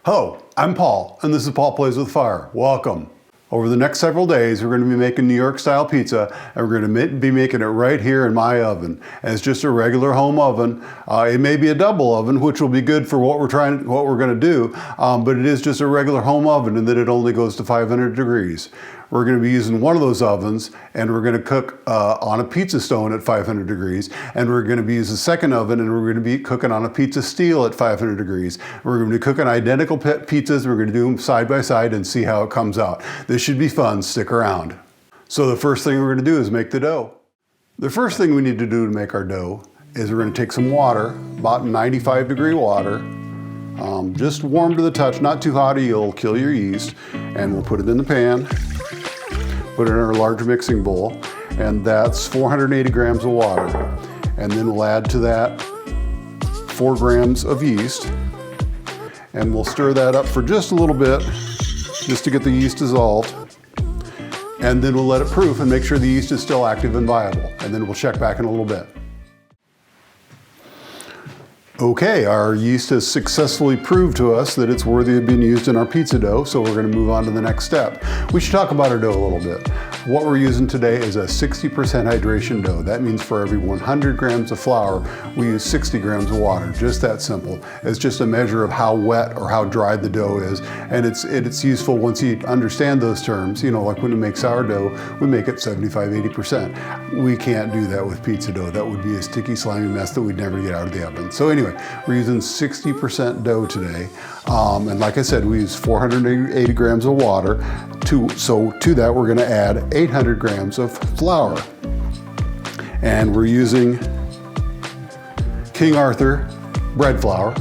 Hello, I'm Paul, and this is Paul Plays with Fire. Welcome. Over the next several days, we're going to be making New York style pizza, and we're going to be making it right here in my oven. And it's just a regular home oven. It may be a double oven, which will be good for what we're going to do, but it is just a regular home oven, and then it only goes to 500 degrees. We're going to be using one of those ovens, and we're going to cook on a pizza stone at 500 degrees, and we're going to be using a second oven, and we're going to be cooking on a pizza steel at 500 degrees. We're going to be cooking identical pizzas. We're going to do them side by side and see how it comes out. This should be fun. Stick around. So the first thing we're going to do is make the dough. The first thing we need to do to make our dough is we're going to take some water, about 95-degree water, just warm to the touch, not too hot or you'll kill your yeast, and we'll put it in the pan. Put it in our large mixing bowl, and that's 480 grams of water. And then we'll add to that 4 grams of yeast, and we'll stir that up for just a little bit, just to get the yeast dissolved. And then we'll let it proof and make sure the yeast is still active and viable. And then we'll check back in a little bit. Okay, our yeast has successfully proved to us that it's worthy of being used in our pizza dough, so we're going to move on to the next step. We should talk about our dough a little bit. What we're using today is a 60% hydration dough. That means for every 100 grams of flour, we use 60 grams of water. Just that simple. It's just a measure of how wet or how dry the dough is, and it's useful once you understand those terms. You know, like when we make sourdough, we make it 75–80%. We can't do that with pizza dough. That would be a sticky, slimy mess that we'd never get out of the oven. So anyway, we're using 60% dough today. And like I said, we use 480 grams of water. So to that, we're gonna add 800 grams of flour. And we're using King Arthur bread flour.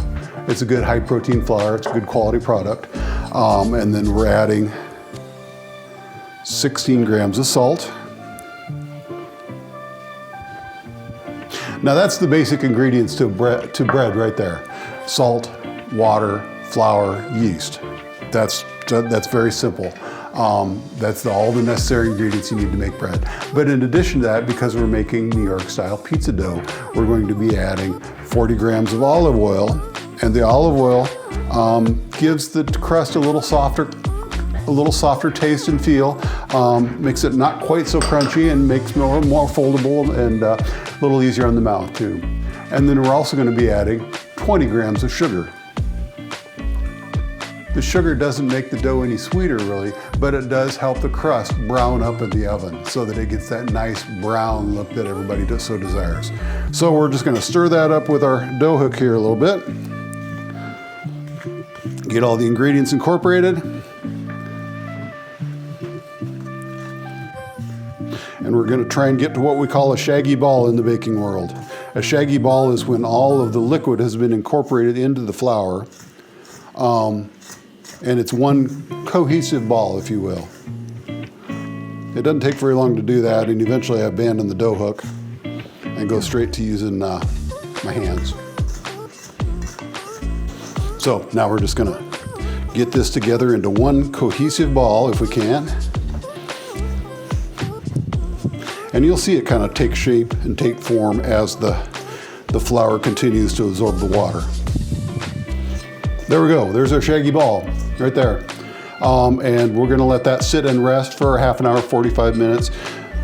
It's a good high protein flour. It's a good quality product. And then we're adding 16 grams of salt. Now that's the basic ingredients to bread right there. Salt, water, flour, yeast. That's very simple. That's all the necessary ingredients you need to make bread. But in addition to that, because we're making New York style pizza dough, we're going to be adding 40 grams of olive oil. And the olive oil gives the crust a little softer taste and feel, makes it not quite so crunchy and makes it more foldable and a little easier on the mouth too. And then we're also going to be adding 20 grams of sugar. The sugar doesn't make the dough any sweeter really, but it does help the crust brown up in the oven so that it gets that nice brown look that everybody so desires. So we're just going to stir that up with our dough hook here a little bit. Get all the ingredients incorporated. And we're going to try and get to what we call a shaggy ball in the baking world. A shaggy ball is when all of the liquid has been incorporated into the flour. And it's one cohesive ball, if you will. It doesn't take very long to do that, and eventually I abandon the dough hook and go straight to using my hands. So now we're just going to get this together into one cohesive ball if we can. And you'll see it kind of take shape and take form as the flour continues to absorb the water. There we go, there's our shaggy ball right there. And we're gonna let that sit and rest for half an hour, 45 minutes,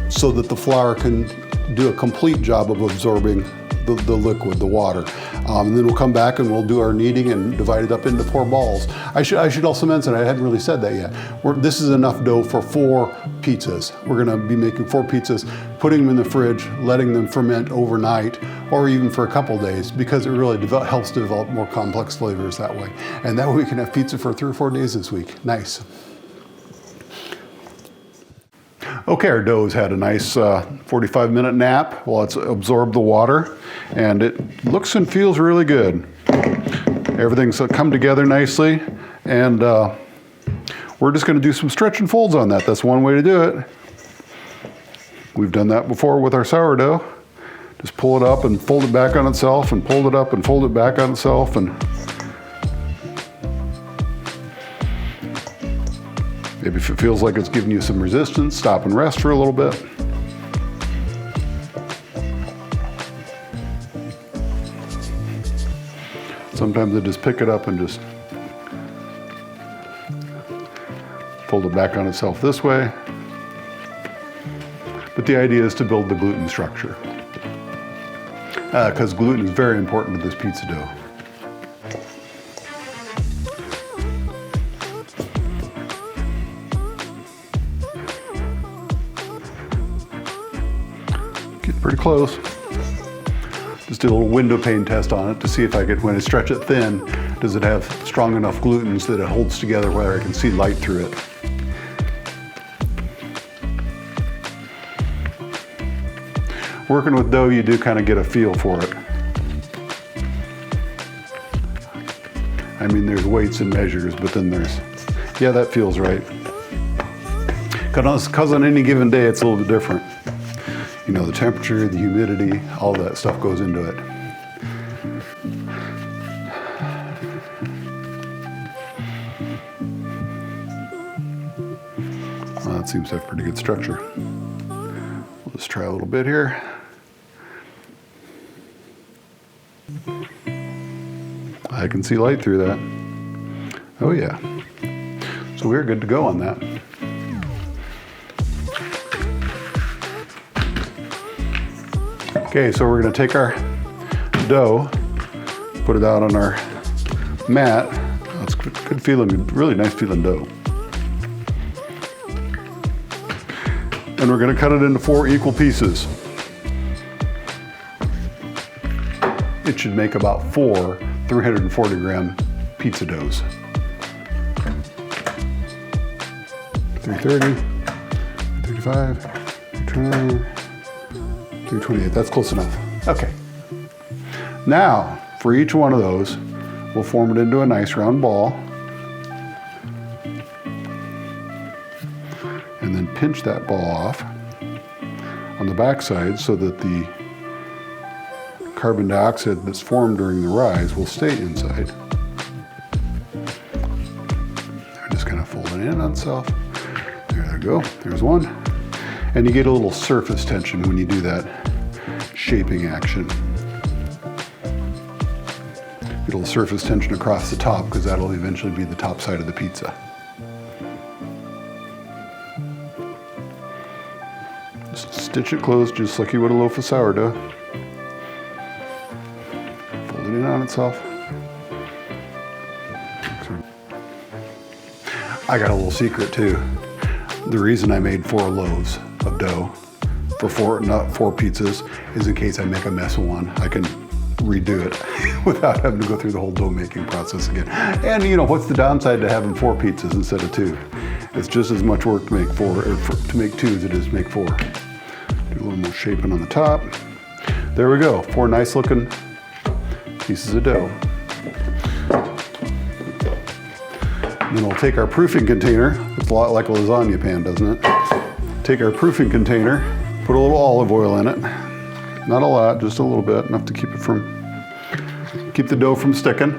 so that the flour can do a complete job of absorbing the liquid, the water. And then we'll come back and we'll do our kneading and divide it up into 4 balls. I should also mention, I hadn't really said that yet. This is enough dough for 4 pizzas. We're gonna be making 4 pizzas, putting them in the fridge, letting them ferment overnight, or even for a couple days, because it really helps develop more complex flavors that way. And that way we can have pizza for 3 or 4 days this week. Nice. Okay, our dough's had a nice 45-minute nap while it's absorbed the water, and it looks and feels really good. Everything's come together nicely, and we're just going to do some stretch and folds on that. That's one way to do it. We've done that before with our sourdough. Just pull it up and fold it back on itself, and pull it up and fold it back on itself, and maybe if it feels like it's giving you some resistance, stop and rest for a little bit. Sometimes I just pick it up and just fold it back on itself this way. But the idea is to build the gluten structure, because gluten is very important to this pizza dough. Getting pretty close. Just do a little window pane test on it to see if I could, when I stretch it thin, does it have strong enough glutens that it holds together where I can see light through it. Working with dough, you do kind of get a feel for it. I mean, there's weights and measures, but then there's, yeah, that feels right. Because on any given day, it's a little bit different. You know, the temperature, the humidity, all that stuff goes into it. Well, that seems to have pretty good structure. We'll just try a little bit here. I can see light through that. Oh yeah. So we're good to go on that. Okay, so we're going to take our dough, put it out on our mat. That's good feeling, really nice feeling dough. And we're going to cut it into 4 equal pieces. It should make about 4 340 gram pizza doughs. 330, 335, 329, 328, that's close enough. Okay. Now, for each one of those, we'll form it into a nice round ball. And then pinch that ball off on the back side so that the carbon dioxide that's formed during the rise will stay inside. They're just kind of folding in on itself. There we go, there's one. And you get a little surface tension when you do that shaping action. Get a little surface tension across the top because that'll eventually be the top side of the pizza. Just stitch it closed just like you would a loaf of sourdough. Fold it in on itself. I got a little secret too. The reason I made 4 loaves of dough for 4 pizzas is in case I make a mess of one, I can redo it without having to go through the whole dough making process again. And you know, what's the downside to having 4 pizzas instead of 2? It's just as much work to make 4 or to make 2 as it is to make 4. Do a little more shaping on the top. There we go, 4 nice looking pieces of dough. And then we'll take our proofing container. It's a lot like a lasagna pan, doesn't it? Take our proofing container, put a little olive oil in it. Not a lot, just a little bit, enough to keep the dough from sticking.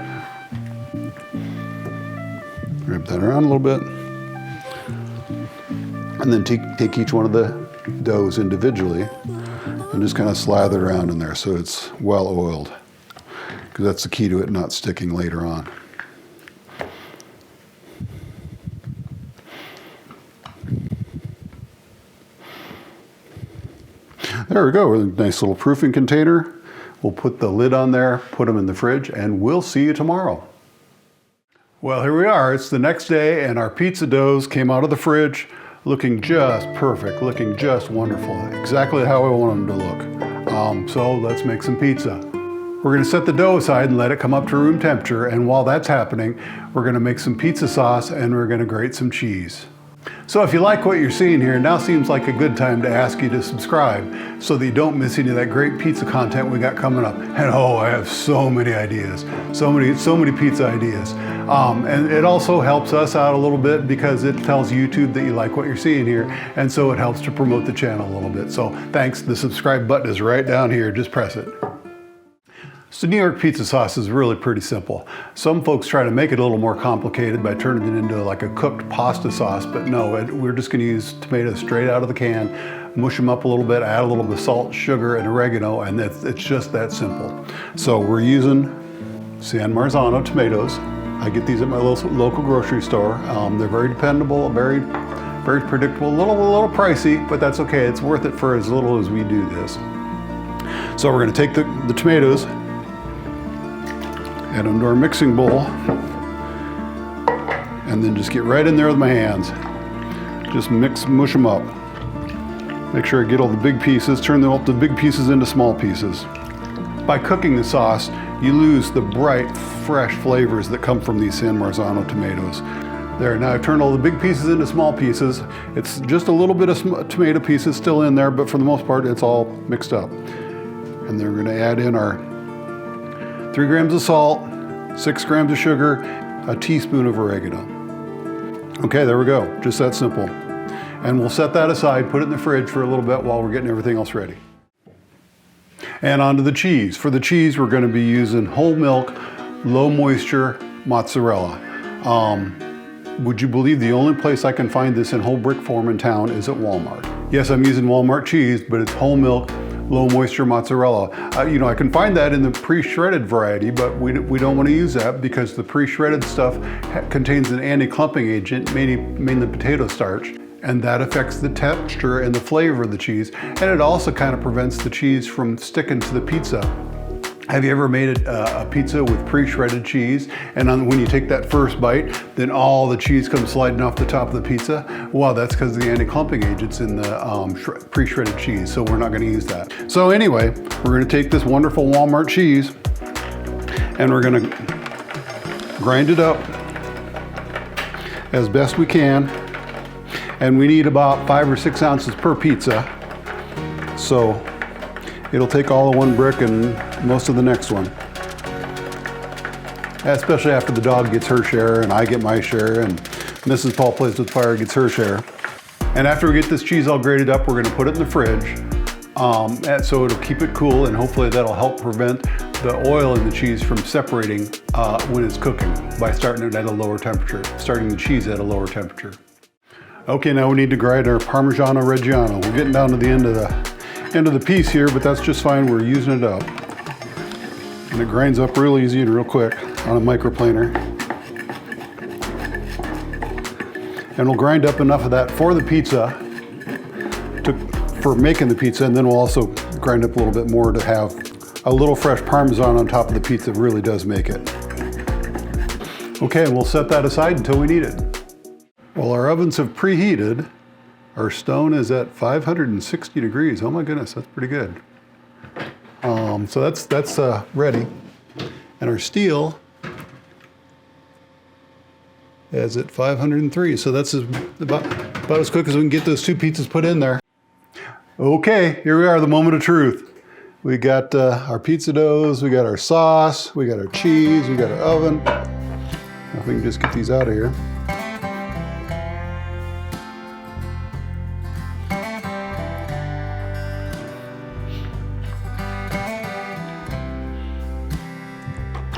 Wrap that around a little bit. And then take each one of the doughs individually and just kind of slather it around in there so it's well oiled. Because that's the key to it not sticking later on. There we go, with a nice little proofing container. We'll put the lid on there, put them in the fridge, and we'll see you tomorrow. Well, here we are. It's the next day, and our pizza doughs came out of the fridge looking just perfect, looking just wonderful. Exactly how I want them to look. So let's make some pizza. We're going to set the dough aside and let it come up to room temperature, and while that's happening, we're going to make some pizza sauce and we're going to grate some cheese. So if you like what you're seeing here, now seems like a good time to ask you to subscribe so that you don't miss any of that great pizza content we got coming up. And oh, I have so many ideas, so many pizza ideas. And it also helps us out a little bit because it tells YouTube that you like what you're seeing here, and so it helps to promote the channel a little bit. So thanks, the subscribe button is right down here, just press it. So New York pizza sauce is really pretty simple. Some folks try to make it a little more complicated by turning it into like a cooked pasta sauce, but no, we're just gonna use tomatoes straight out of the can, mush them up a little bit, add a little bit of salt, sugar, and oregano, and it's just that simple. So we're using San Marzano tomatoes. I get these at my local grocery store. They're very dependable, very predictable, a little pricey, but that's okay. It's worth it for as little as we do this. So we're gonna take the tomatoes, add them to our mixing bowl, and then just get right in there with my hands. Just mush them up. Make sure I get all the big pieces, turn the big pieces into small pieces. By cooking the sauce, you lose the bright, fresh flavors that come from these San Marzano tomatoes. There, now I've turned all the big pieces into small pieces. It's just a little bit of tomato pieces still in there, but for the most part, it's all mixed up. And then we're gonna add in our 3 grams of salt, 6 grams of sugar, a teaspoon of oregano. Okay, there we go, just that simple. And we'll set that aside, put it in the fridge for a little bit while we're getting everything else ready. And onto the cheese. For the cheese, we're gonna be using whole milk, low moisture mozzarella. Would you believe the only place I can find this in whole brick form in town is at Walmart? Yes, I'm using Walmart cheese, but it's whole milk, low moisture mozzarella. I can find that in the pre-shredded variety, but we don't want to use that because the pre-shredded stuff contains an anti-clumping agent, mainly potato starch, and that affects the texture and the flavor of the cheese, and it also kind of prevents the cheese from sticking to the pizza. Have you ever made a pizza with pre-shredded cheese, and when you take that first bite, then all the cheese comes sliding off the top of the pizza? Well, that's because of the anti-clumping agents in the pre-shredded cheese, so we're not gonna use that. So anyway, we're gonna take this wonderful Walmart cheese, and we're gonna grind it up as best we can, and we need about 5 or 6 ounces per pizza, so it'll take all of one brick and most of the next one. Especially after the dog gets her share and I get my share and Mrs. Paul Plays with Fire gets her share. And after we get this cheese all grated up, we're gonna put it in the fridge so it'll keep it cool, and hopefully that'll help prevent the oil in the cheese from separating when it's cooking by starting it at a lower temperature, starting the cheese at a lower temperature. Okay, now we need to grind our Parmigiano Reggiano. We're getting down to the end of the piece here, but that's just fine. We're using it up. And it grinds up real easy and real quick on a microplaner. And we'll grind up enough of that for the pizza, for making the pizza, and then we'll also grind up a little bit more to have a little fresh Parmesan on top of the pizza. It really does make it. Okay, and we'll set that aside until we need it. Well, our ovens have preheated. Our stone is at 560 degrees. Oh my goodness, that's pretty good. So that's ready. And our steel is at 503. So that's about as quick as we can get those 2 pizzas put in there. Okay, here we are, the moment of truth. We got our pizza doughs, we got our sauce, we got our cheese, we got our oven. Now if we can just get these out of here.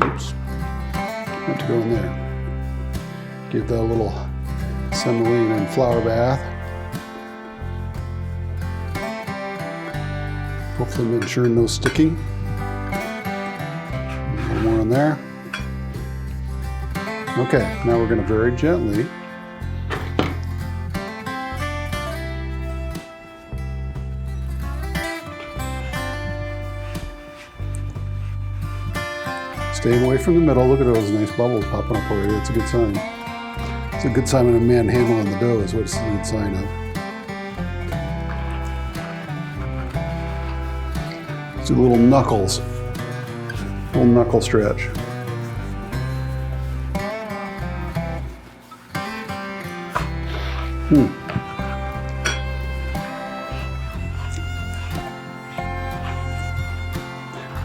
Oops, have to go in there. Give that a little semolina and flour bath. Hopefully make sure no sticking. A little more in there. Okay, now we're going to very gently staying away from the middle. Look at those nice bubbles popping up already. That's a good sign. It's a good sign when a man handling the dough is what it's a good sign of. Let's do little knuckles, little knuckle stretch.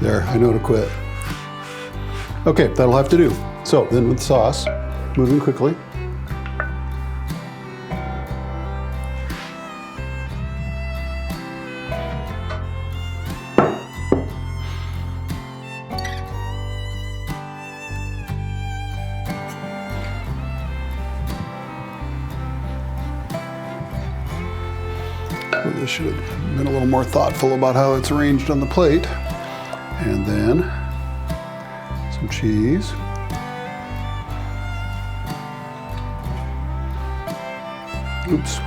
There, I know to quit. Okay, that'll have to do. So then with sauce, moving quickly. This should have been a little more thoughtful about how it's arranged on the plate. And then some cheese. Oops,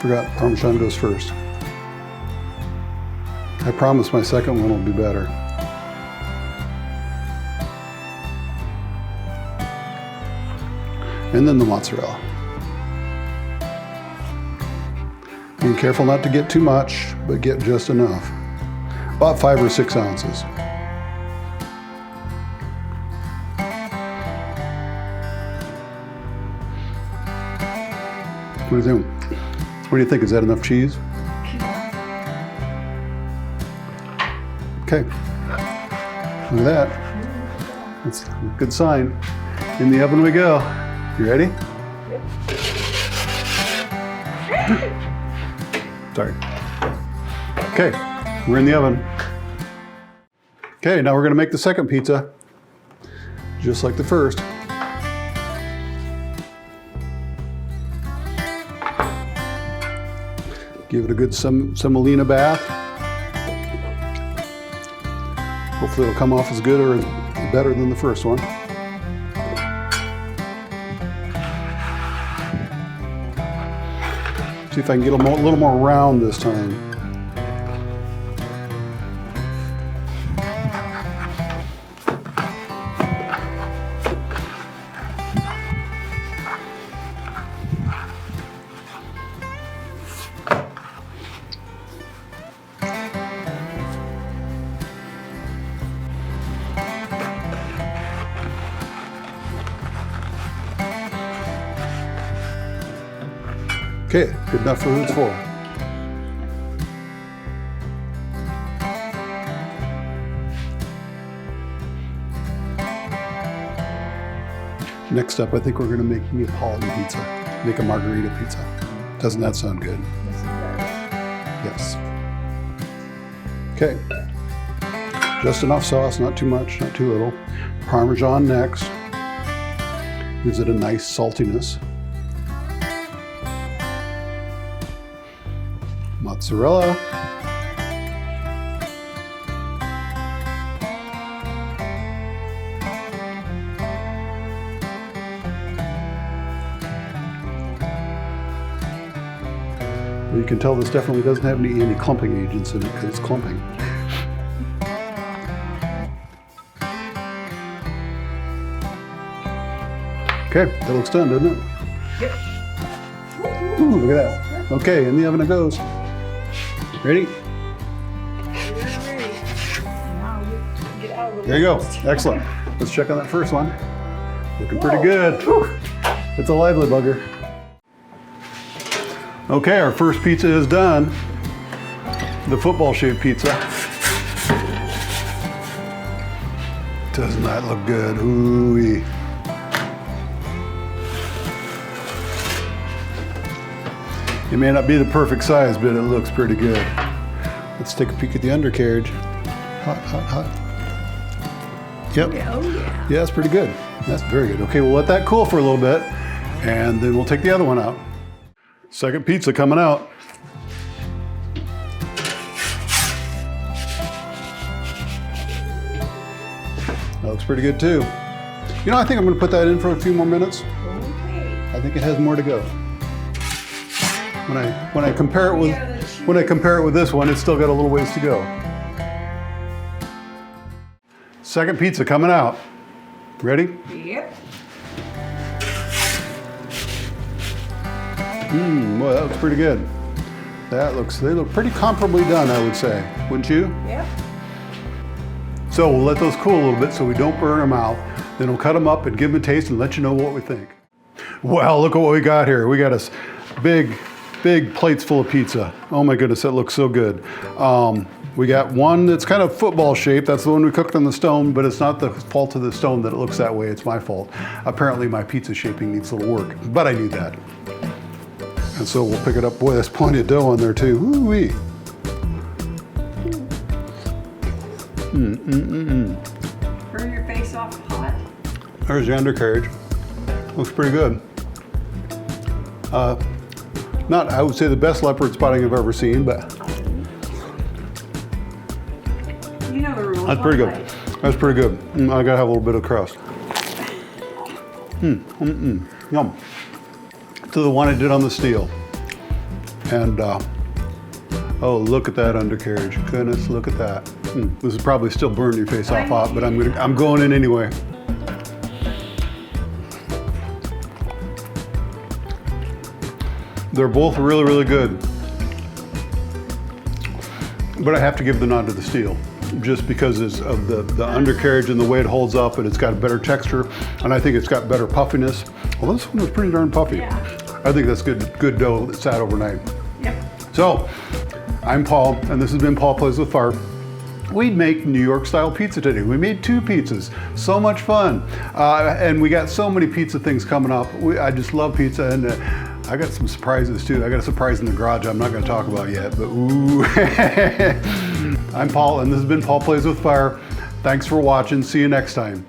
forgot Parmesan goes first. I promise my second one will be better. And then the mozzarella. Being careful not to get too much, but get just enough. About 5 or 6 ounces. What do you think? What do you think? Is that enough cheese? Okay. Look at that. That's a good sign. In the oven we go. You ready? Sorry. Okay, we're in the oven. Okay, now we're gonna make the second pizza, just like the first. Give it a good semolina bath. Hopefully it'll come off as good or better than the first one. See if I can get a little more round this time. Okay, good enough for who it's for. Next up, I think we're gonna make Neapolitan pizza. Make a margarita pizza. Doesn't that sound good? Yes. Okay. Just enough sauce, not too much, not too little. Parmesan next. Gives it a nice saltiness. Mozzarella. Well, you can tell this definitely doesn't have any clumping agents in it because it's clumping. Okay, that looks done, doesn't it? Yep. Ooh, look at that. Okay, in the oven it goes. Ready? There you go. Excellent. Let's check on that first one. Looking pretty good. Whew. It's a lively bugger. Okay, our first pizza is done. The football-shaped pizza. Doesn't that look good? Ooh-wee. It may not be the perfect size, but it looks pretty good. Let's take a peek at the undercarriage. Hot, hot, hot. Yep. Oh yeah. Yeah, that's pretty good. That's very good. Okay, we'll let that cool for a little bit, and then we'll take the other one out. Second pizza coming out. That looks pretty good too. You know, I think I'm gonna put that in for a few more minutes. Okay. I think it has more to go. When I compare it with this one, it's still got a little ways to go. Second pizza coming out. Ready? Yep. Boy, that looks pretty good. They look pretty comparably done, I would say. Wouldn't you? Yep. So we'll let those cool a little bit so we don't burn them out. Then we'll cut them up and give them a taste and let you know what we think. Wow, look at what we got here. We got a big plates full of pizza. Oh my goodness, that looks so good. We got one that's kind of football shaped. That's the one we cooked on the stone, but it's not the fault of the stone that it looks that way. It's my fault. Apparently my pizza shaping needs a little work, but I knew that. And so we'll pick it up. Boy, there's plenty of dough on there too. Woo-wee. Burn your face off hot. There's the undercarriage. Looks pretty good. Not, I would say, the best leopard spotting I've ever seen, but You know the rules. that's pretty good. That's pretty good. I gotta have a little bit of crust. Yum. to the one I did on the steel. And oh, look at that undercarriage. Goodness, look at that. This is probably still burning your face off hot, but I'm going in anyway. They're both really, really good. But I have to give the nod to the steel, just because of the undercarriage and the way it holds up, and it's got a better texture, and I think it's got better puffiness. Well, this one was pretty darn puffy. Yeah. I think that's good dough that sat overnight. Yep. So, I'm Paul, and this has been Paul Plays with Fire. We make New York style pizza today. We made 2 pizzas. So much fun. And we got so many pizza things coming up. I just love pizza, and I got some surprises too. I got a surprise in the garage I'm not going to talk about yet, but ooh. I'm Paul, and this has been Paul Plays with Fire. Thanks for watching. See you next time.